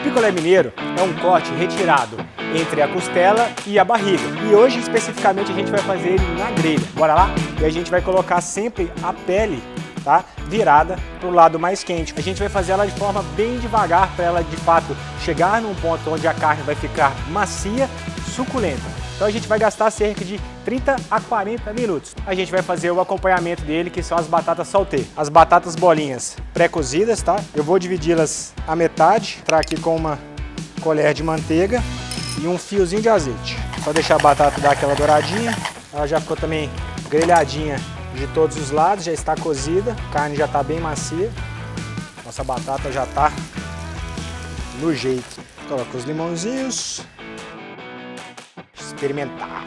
picolé mineiro é um corte retirado entre a costela e a barriga. E hoje, especificamente, a gente vai fazer ele na grelha. Bora lá? E a gente vai colocar sempre a pele, tá, virada para o lado mais quente. A gente vai fazer ela de forma bem devagar para ela, de fato, chegar num ponto onde a carne vai ficar macia, suculenta. Então a gente vai gastar cerca de 30 a 40 minutos. A gente vai fazer o acompanhamento dele, que são as batatas saltê. As batatas bolinhas pré-cozidas, tá? Eu vou dividi-las à metade, entrar aqui com uma colher de manteiga e um fiozinho de azeite. Só deixar a batata dar aquela douradinha. Ela já ficou também grelhadinha de todos os lados, já está cozida, a carne já está bem macia. Nossa batata já está no jeito. Coloca os limãozinhos. Experimentar.